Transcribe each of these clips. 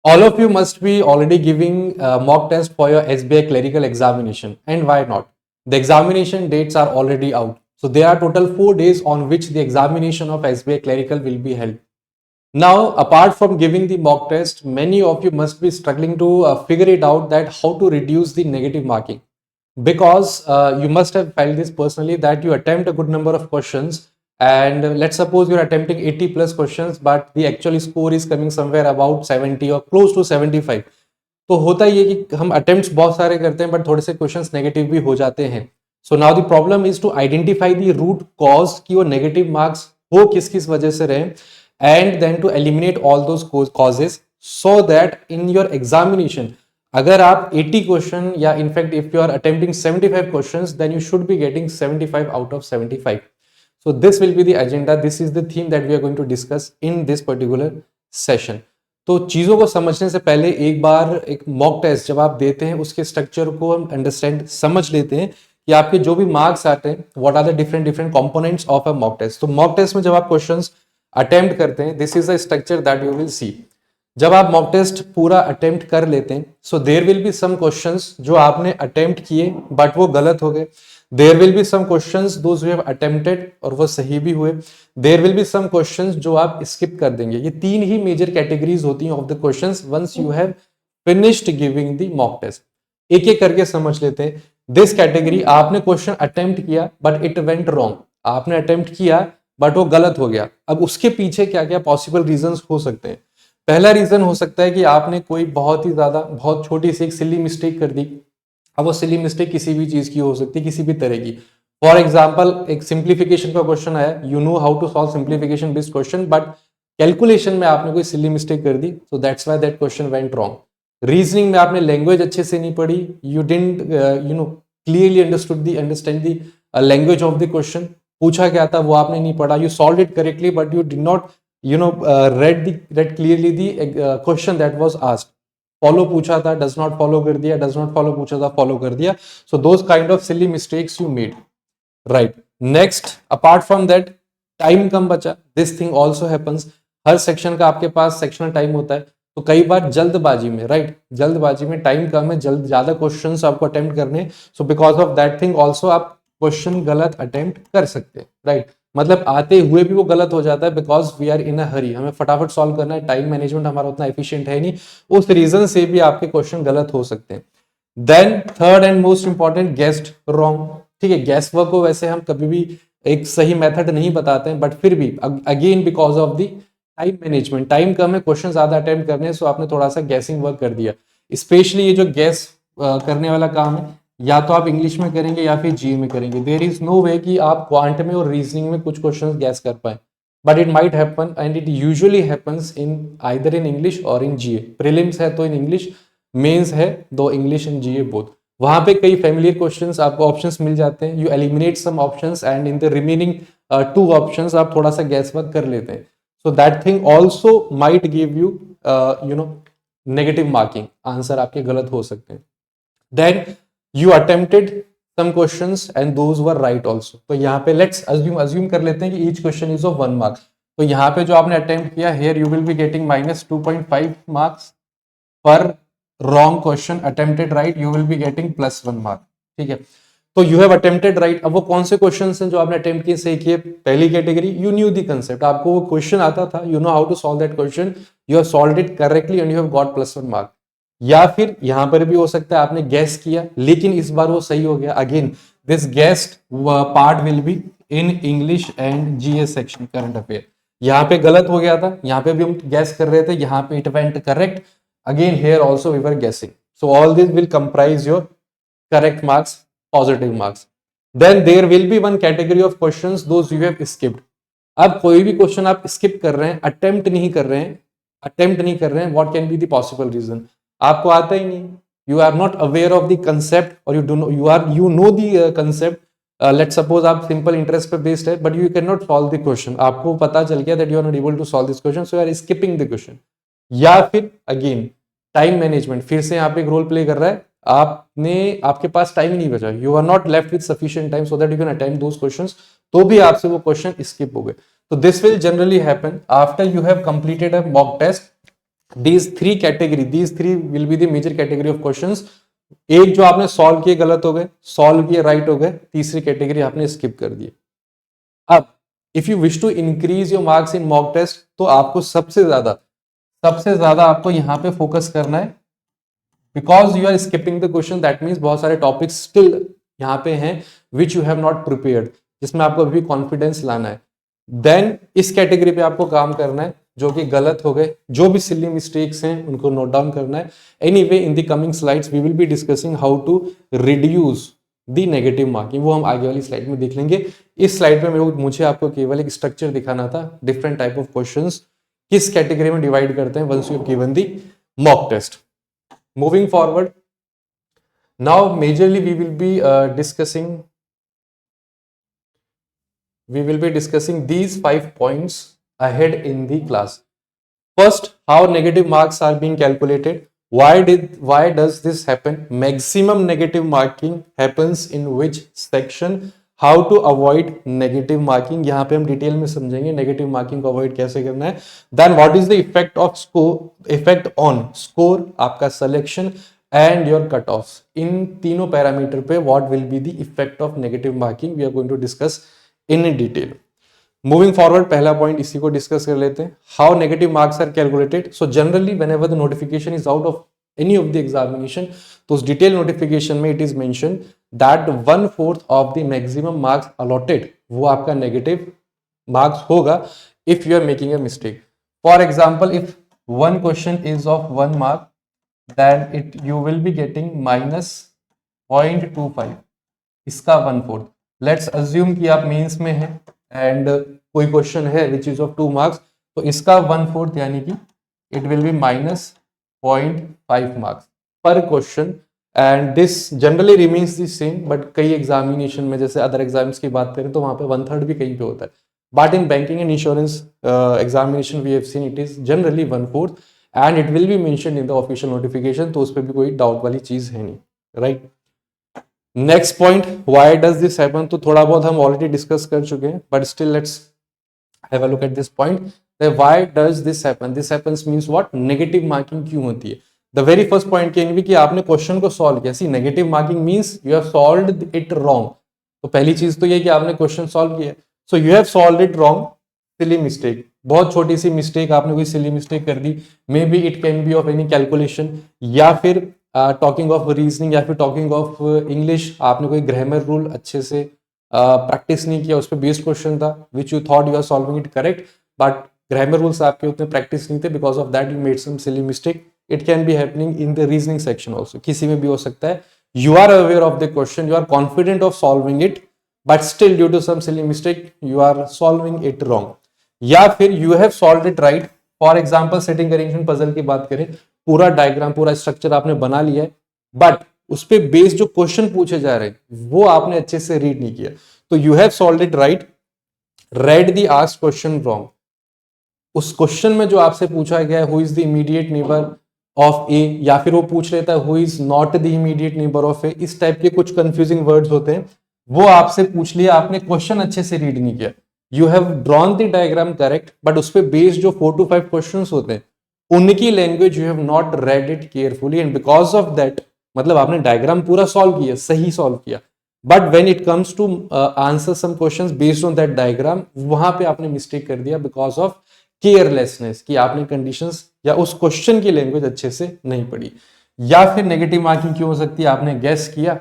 All of you must be already giving mock test for your SBI clerical examination. And why not? The examination dates are already out. So there are total 4 days on which the examination of SBI clerical will be held. Now, apart from giving the mock test, many of you must be struggling to figure it out that how to reduce the negative marking. Because you must have felt this personally that you attempt a good number of questions, and let's suppose you're attempting 80 plus questions, but the actual score is coming somewhere about 70 or close to 75. तो होता ही है कि हम attempts बहुत सारे करते हैं but थोड़े से क्वेश्चंस नेगेटिव भी हो जाते हैं. So now the problem is to identify the root cause कि वो नेगेटिव मार्क्स हो किस किस वजह से रहे, and then to eliminate all those causes so that in your examination अगर आप 80 क्वेश्चन या in fact if you are attempting 75 questions then you should be getting 75 out of 75. So this will be the agenda. This is the theme that we are going to discuss in this particular session. तो चीज़ों को समझने से पहले एक बार एक mock test जब आप देते हैं उसके स्ट्रक्चर को हम अंडरस्टैंड समझ लेते हैं कि आपके जो भी मार्क्स आते हैं what are the different components of a mock test. तो मॉक टेस्ट में जब आप क्वेश्चंस अटेम्प्ट करते हैं this is the structure that you will see. जब आप मॉक टेस्ट पूरा अटेम्प्ट कर लेते हैं so there will be some questions जो आपने अटेम्प्ट किए बट वो गलत हो गए. There will be some questions those who have attempted और वो सही भी हुए. There will be some questions जो आप skip कर देंगे. ये तीन ही major categories होती हैं of the questions once you have finished giving the mock test. एक एक करके समझ लेते हैं. This category आपने question attempt किया but it went wrong. आपने attempt किया but वो गलत हो गया. अब उसके पीछे क्या क्या possible reasons हो सकते हैं. पहला रीजन हो सकता है कि आपने कोई बहुत ही ज्यादा बहुत छोटी सी एक सिली मिस्टेक कर दी. अब वो सिली मिस्टेक किसी भी चीज की हो सकती है, किसी भी तरह की. फॉर एग्जाम्पल एक सिंप्लीफिकेशन का क्वेश्चन आया, you know how to solve simplification based question but calculation में आपने कोई सिली मिस्टेक कर दी, so that's why that question went wrong. Reasoning में आपने लैंग्वेज अच्छे से नहीं पढ़ी, you didn't clearly understand the language of the question. पूछा क्या था वो आपने नहीं पढ़ा, you solve it correctly but you did not read clearly the question that was asked. Follow पूछा था, डज नॉट फॉलो कर दिया, डज नॉट फॉलो पूछा था, फॉलो कर दिया. So those kind of silly mistakes you made, right. Next, apart from that time कम बचा. This thing also happens. हर सेक्शन का आपके पास सेक्शनल टाइम होता है, तो कई बार जल्दबाजी में, राइट, जल्दबाजी में टाइम कम है, ज्यादा क्वेश्चंस आपको अटेम्प्ट करने, so because of that thing also आप क्वेश्चन गलत अटेम्प्ट कर सकते हैं, राइट. मतलब आते हुए भी वो गलत हो जाता है बिकॉज वी आर इन अ हरी, हमें फटाफट सॉल्व करना है, टाइम मैनेजमेंट हमारा उतना एफिशिएंट है नहीं, उस रीजन से भी आपके क्वेश्चन गलत हो सकते हैं. Then third and most important, guessed wrong. ठीक है, गेस वर्क को वैसे हम कभी भी एक सही मेथड नहीं बताते हैं बट फिर भी again because of the time management, time कम है, क्वेश्चन ज्यादा अटेम्प्ट करने हैं, सो आपने थोड़ा सा गैसिंग वर्क कर दिया. स्पेशली ये जो गैस करने वाला काम है या तो आप इंग्लिश में करेंगे या फिर जीए में करेंगे. देयर इज नो वे कि आप क्वांट में और रीजनिंग में कुछ क्वेश्चंस गैस कर पाए, but it might happen and it usually happens in either in English और इन जीए. प्रीलिम्स है तो इन इंग्लिश, मेंस है दो इंग्लिश एंड जीए बोथ. वहां पे कई फैमिलियर क्वेश्चंस आपको ऑप्शंस मिल जाते हैं, you eliminate some options and in the remaining 2 options आप थोड़ा सा गैस वर्क कर लेते हैं. So that thing also might give you negative marking. Answer आपके गलत हो सकते हैं. Then you attempted some questions and those were right also. तो यहाँ पे let's assume कर लेते हैं कि each question is of 1 mark. तो यहाँ पे जो आपने attempt किया, here you will be getting minus 2.5 marks per wrong question. Attempted right you will be getting plus 1 mark. ठीक है, तो you have attempted right. अब वो कौन से questions हैं जो आपने attempt किए, सही किए? पहली category, you knew the concept, आपको वो question आता था, you know how to solve that question, you have solved it correctly and you have got plus 1 mark. या फिर यहां पर भी हो सकता है आपने गैस किया लेकिन इस बार वो सही हो गया. Again this guest part will be in English and GS section current affair. यहां पे गलत हो गया था, यहां पे भी हम गैस कर रहे थे, यहां पे it went correct. Again here also we were guessing. So all this will comprise your correct marks, positive marks. Then there will be one category of questions those you have skipped. अब कोई भी question आप skip कर रहे हैं, attempt नहीं कर रहे हैं, what can be the possible reason? आपको आता ही नहीं, you are not aware of the concept और you know the concept. Let's suppose आप सिंपल इंटरेस्ट पे बेस्ड है but you can not solve the question. आपको पता चल गया that you are not able to solve this question, so you are skipping the question. या फिर again time management फिर से यहाँ पे एक रोल प्ले कर रहा है, आपके पास टाइम ही नहीं बचा, you are not left with sufficient time so that you can attempt those questions, तो भी आपसे वो क्वेश्चन स्किप हो गए. तो this will generally happen after you have completed a mock test. these three will be the major category of questions. एक जो आपने सॉल्व किए गलत हो गए, सॉल्व किए राइट हो गए, तीसरी कैटेगरी आपने स्किप कर दी। अब if you wish to increase your marks in mock test, तो आपको सबसे ज्यादा आपको यहां पे फोकस करना है, because you are skipping the question, that means बहुत सारे टॉपिक्स स्टिल यहाँ पे हैं which you have not prepared, जिसमें आपको अभी कॉन्फिडेंस लाना है। देन इस कैटेगरी पे आपको काम करना है, जो कि गलत हो गए, जो भी सिली मिस्टेक्स हैं उनको नोट डाउन करना है। Anyway in the coming slides we will be discussing how to reduce the negative marking, वो हम आगे वाली स्लाइड में देख लेंगे। इस स्लाइड में मुझे आपको केवल एक स्ट्रक्चर दिखाना था, डिफरेंट टाइप ऑफ क्वेश्चंस किस कैटेगरी में डिवाइड करते हैं once you have given the mock test. Moving forward, now majorly we will be discussing these 5 points ahead in the class. First, how negative marks are being calculated. Why does this happen? Maximum negative marking happens in which section? How to avoid negative marking, यहाँ पे हम detail में समझेंगे negative marking को avoid कैसे करना है। Then what is the effect of score, effect on score, आपका selection and your cut off. इन तीनों पैरामीटर पे what will be the effect of negative marking, we are going to discuss in detail. Moving forward, पहला point इसी को discuss कर लेते हैं, how negative marks are calculated. So generally whenever the notification is out of any of the examination, तो उस detail notification में it is mention that 1/4 of the maximum marks allotted, वो आपका नेगेटिव मार्क्स होगा if you are making a mistake. For example, if one question is of 1 mark, then you will be getting -0.25, इसका 1/4। Let's assume कि आप mains में हैं and कोई question है विच इज ऑफ 2 मार्क्स, तो इसका 1/4 यानी कि इट विल बी -0.5 मार्क्स पर question, and this generally remains the same. But कई एग्जामिनेशन में, जैसे अदर एग्जाम्स की बात करें, तो वहां पे 1/3 भी कहीं पे होता है, but in banking and insurance examination we have seen it is generally 1/4 and it will be mentioned in the official notification, तो उस पर भी कोई डाउट वाली चीज है नहीं, right. Next point, why does this happen, तो थोड़ा बहुत हम ऑलरेडी डिस्कस कर चुके हैं, but still let's have a look at this point. Why does this happen, this happens means what, negative marking क्यों होती है। The very first point can be कि आपने क्वेश्चन को सॉल्व किया, see negative marking means you have solved it wrong. तो पहली चीज तो ये कि आपने क्वेश्चन सॉल्व किया, so you have solved it wrong, silly mistake, बहुत छोटी सी मिस्टेक, आपने कोई सिली मिस्टेक कर दी, may be it can be of any calculation, या फिर टॉकिंग ऑफ रीजनिंग, या फिर टॉकिंग ऑफ इंग्लिश, आपने कोई ग्रामर रूल अच्छे से प्रैक्टिस नहीं किया, उस पर बेस्ड क्वेश्चन था which you thought you are solving it correct, but grammar rules आपके उतने प्रैक्टिस नहीं थे, because of that you made some silly mistake. It can be happening in the reasoning section also, किसी में भी हो सकता है। You are aware of the question, you are confident of solving it, but still due to some silly mistake you are solving it wrong, या फिर you have solved it right. For example, setting arrangement puzzle की बात करें, पूरा diagram, पूरा structure आपने बना लिया है, बट उस पे बेस जो क्वेश्चन पूछे जा रहे हैं वो आपने अच्छे से रीड नहीं किया, तो you have solved it right, read the asked question wrong. उस क्वेश्चन में जो आपसे पूछा गया है who is the immediate neighbour of A, या फिर वो पूछ लेता है who is not the immediate neighbour of A, इस टाइप के कुछ कंफ्यूजिंग वर्ड्स होते हैं, वो आपसे पूछ लिया, आपने क्वेश्चन अच्छे से रीड नहीं किया। You have drawn the diagram correct, but उस पे बेस्ड जो 4 to 5 questions होते हैं, उनकी language you have not read it carefully, and because of that, मतलब आपने डायग्राम पूरा सॉल्व किया, सही सॉल्व किया, but when it comes to answer some questions based on that diagram, वहां पे आपने मिस्टेक कर दिया बिकॉज ऑफ केयरलेसनेस, कि आपने कंडीशंस या उस क्वेश्चन की लैंग्वेज अच्छे से नहीं पढ़ी। या फिर नेगेटिव मार्किंग क्यों हो सकती है, आपने गेस किया।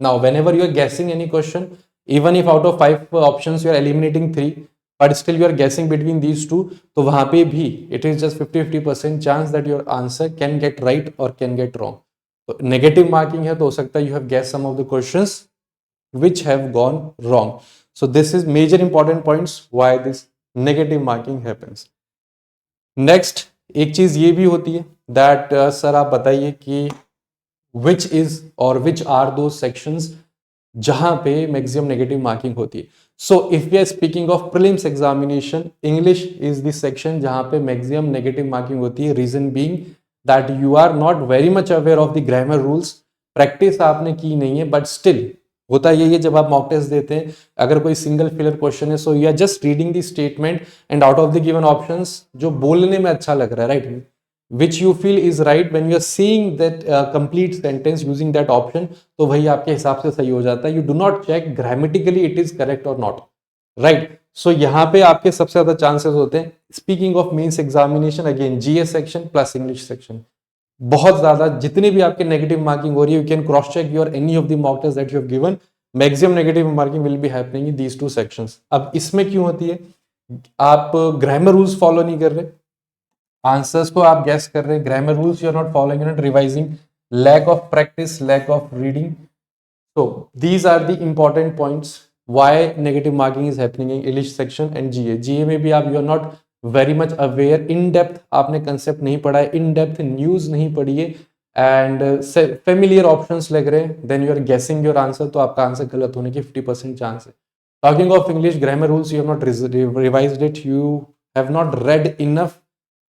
नाउ व्हेनेवर यू आर गेसिंग any question, even if out of 5 options you are eliminating 3, but still you are guessing between these 2, तो वहां पे भी it is just 50-50% chance that your answer can get right or can get wrong. तो negative marking है, तो हो सकता है you have guessed some of the questions which have gone wrong. So this is major important points why this negative marking happens. Next, एक चीज ये भी होती है that सर आप बताइए कि which is or which are those sections जहां पे मैक्सिमम नेगेटिव मार्किंग होती है। So if we are speaking of prelims examination, English is the section जहां पे मैक्सिमम नेगेटिव मार्किंग होती है। Reason being that you are not very much aware of the grammar rules, practice आपने की नहीं है, बट स्टिल होता यही है जब आप मॉक टेस्ट देते हैं, अगर कोई सिंगल फिलर क्वेश्चन है, so you are just reading the statement and out of the given options जो बोलने में अच्छा लग रहा है, right, which you feel is right when you are seeing that complete sentence using that option, तो वही आपके हिसाब से सही हो जाता है. You do not check grammatically it is correct और नॉट, राइट. सो यहाँ पे आपके सबसे ज्यादा चांसेस होते हैं. Speaking of mains examination, again GS section plus English section, बहुत ज्यादा जितने भी आपके नेगेटिव मार्किंग हो रही है, you can cross check your any of the mock test that you have given. Maximum negative marking will be happening in these two sections. अब इसमें क्यों होती है? आप ग्रामर रूल्स फॉलो नहीं कर रहे, आंसर्स को आप गैस कर रहे हैं, grammar rules you are not following, not revising, lack of practice, lack of reading. So these are the important points why negative marking is happening in English section and GA. GA में भी आप you are not very much aware, in depth आपने concept नहीं पढ़ा है, in depth news नहीं पढ़ी है, and familiar options लग रहे हैं, then you are guessing your answer, तो आपका आंसर गलत होने की 50% चांस है. Talking of English grammar rules, you have not revised it, you have not read enough,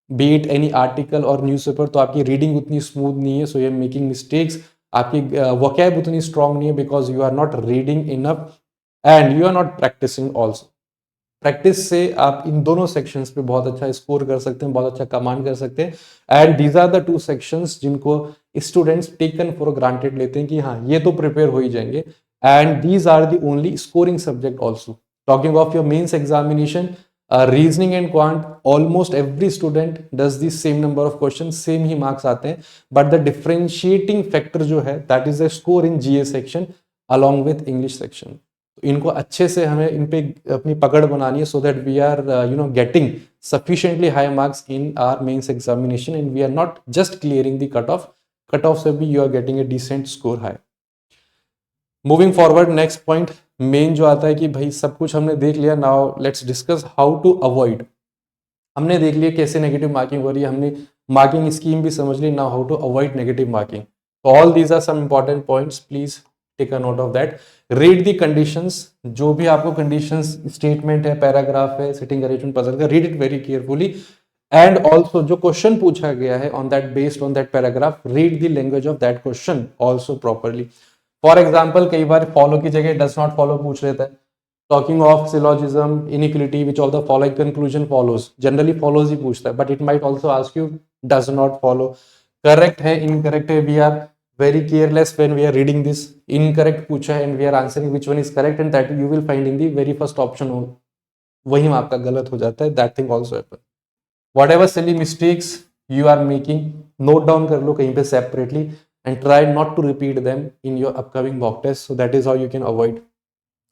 be it any article or newspaper, तो आपकी रीडिंग उतनी स्मूथ नहीं है, so you are making mistakes. आपकी वोकैब उतनी स्ट्रांग नहीं है because you are not reading enough and you are not practising also. Practice से आप इन दोनों सेक्शंस पे बहुत अच्छा स्कोर कर सकते हैं, बहुत अच्छा कमांड कर सकते हैं. And these are the two sections जिनको स्टूडेंट्स टेकन फॉर ग्रांटेड लेते हैं कि हाँ ये तो प्रिपेयर हो ही जाएंगे, and these are the only scoring subject also. Talking of your mains examination, reasoning and quant, almost every student does the same number of question, same ही मार्क्स आते हैं, बट द डिफरेंशिएटिंग फैक्टर जो है that is the score in GA section along with English section. तो इनको अच्छे से हमें इन पे अपनी पकड़ बनानी है, so that we are getting sufficiently high marks in our mains examination and we are not just clearing the cutoff से भी you are getting a decent score high. Moving forward, next point main जो आता है कि भाई सब कुछ हमने देख लिया, now let's discuss how to avoid. हमने देख लिया कैसे नेगेटिव मार्किंग हो रही है, हमने मार्किंग स्कीम भी समझ ली, now how to avoid negative marking. All these are some important points, please take a note of that. Read the conditions, जो भी आपको कंडीशंस स्टेटमेंट है, पैराग्राफ है, सिटिंग अरेंजमेंट पजल का, read it very carefully. And also जो question पूछा गया है on that, based on that paragraph, read the language of that question also properly. For example कई बार फॉलो की जगह डज नॉट फॉलो पूछ लेता है. Talking of syllogism, inequality, which of the following conclusion follows, generally follows ही पूछता है, but it might also ask you does not follow. Correct है, इनकरेक्ट है, we are very careless when we are reading this. Incorrect पूछा है and we are answering which one is correct, and that you will find in the very first option, वही में आपका गलत हो जाता है. That thing also happen. Whatever silly mistakes you are making, note down कर लो कहीं पे separately and try not to repeat them in your upcoming mock test. So that is how you can avoid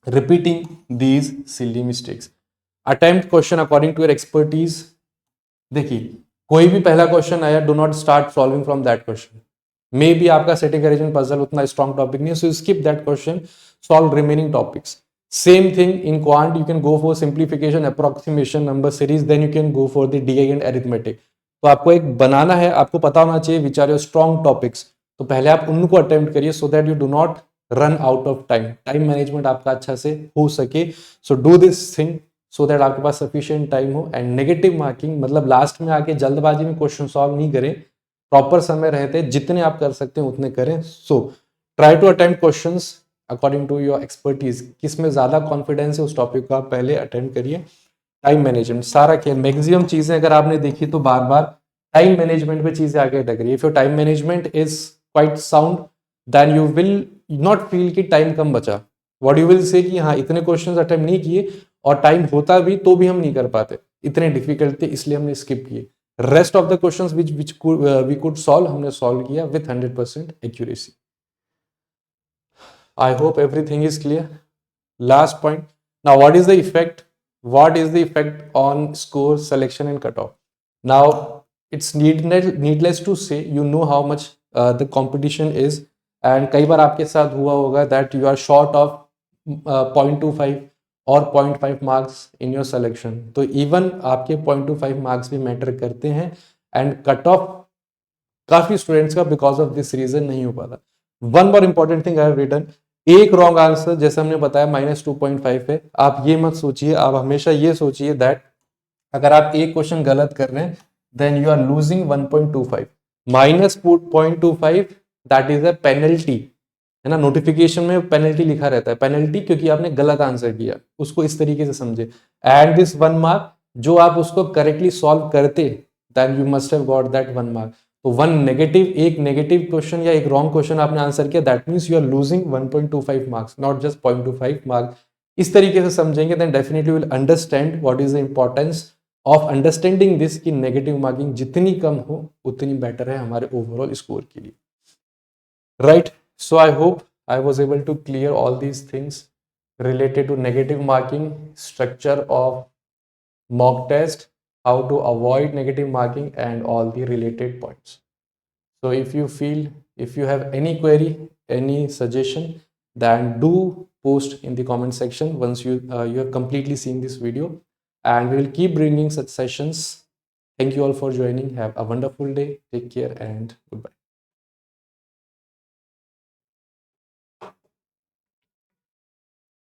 repeating these silly mistakes. Attempt question according to your expertise. देखिए कोई भी पहला question आया, do not start solving from that question. May be आपका setting arrangement puzzle उतना strong topic नहीं है, so skip that question, solve remaining topics. Same thing in quant, you can go for simplification, approximation, number series, then you can go for the DI and arithmetic. तो आपको एक बनाना है, आपको पता होना चाहिए which are your strong topics. तो पहले आप उनको अटेम्प्ट करिए, सो that you do not run out of time, time management आपका अच्छा से हो सके. So do this thing so that आपके पास सफिशिएंट टाइम हो. एंड नेगेटिव मार्किंग मतलब लास्ट में आके जल्दबाजी में क्वेश्चन सॉल्व नहीं करें, प्रॉपर समय रहते जितने आप कर सकते हैं उतने करें. So try to attempt questions according to your expertise, किसमें ज्यादा कॉन्फिडेंस है उस टॉपिक को आप पहले अटेम्प्ट करिए. टाइम मैनेजमेंट सारा खेल, मैक्सिमम चीजें अगर आपने देखी तो बार बार टाइम मैनेजमेंट पे चीजें आगे लग रही है. If your time management is quite sound, then you will not feel कि टाइम कम बचा. what you will say कि हाँ इतने क्वेश्चंस अटेम्प्ट नहीं किए और टाइम होता भी तो भी हम नहीं कर पाते, इतने डिफिकल्ट थे इसलिए हमने स्किप किए. Rest of the questions which we could solve हमने सॉल्व किया with 100% accuracy. I hope everything is clear. Last point. Now what is the effect? What is the effect on score, selection and cutoff? Now it's needless to say you know how much the competition is, and कई बार आपके साथ हुआ होगा that you are short of 0.25 और 0.5 marks in your selection. तो even आपके 0.25 marks भी matter करते हैं, एंड कट ऑफ काफी स्टूडेंट्स का बिकॉज ऑफ दिस रीजन नहीं हो पाता. One more important thing I have written, एक रॉन्ग आंसर जैसे हमने बताया -2.5 है. आप ये मत सोचिए, आप हमेशा ये सोचिए दैट अगर आप एक क्वेश्चन गलत कर रहे हैं then you are losing 1.25. -0.25 that is a penalty, है ना. नोटिफिकेशन में पेनल्टी लिखा रहता है, पेनल्टी क्योंकि आपने गलत आंसर किया, उसको इस तरीके से समझे. एंड दिस 1 मार्क जो आप उसको करेक्टली सॉल्व करते then you must have got that 1 mark. तो वन नेगेटिव, एक नेगेटिव क्वेश्चन या एक रॉन्ग क्वेश्चन आपने आंसर किया, that means you are losing 1.25 marks, not just 0.25 marks. इस तरीके से समझेंगे then definitely will understand what is the importance of understanding this, कि नेगेटिव मार्किंग जितनी कम हो उतनी बेटर है हमारे ओवरऑल स्कोर के लिए. Right, so I hope I was able to clear all these things related to negative marking, structure of mock test, how to avoid negative marking, and all the related points. So if you have any query, any suggestion, then do post in the comment section once you have completely seen this video, and we will keep bringing such sessions. Thank you all for joining. Have a wonderful day. Take care and goodbye.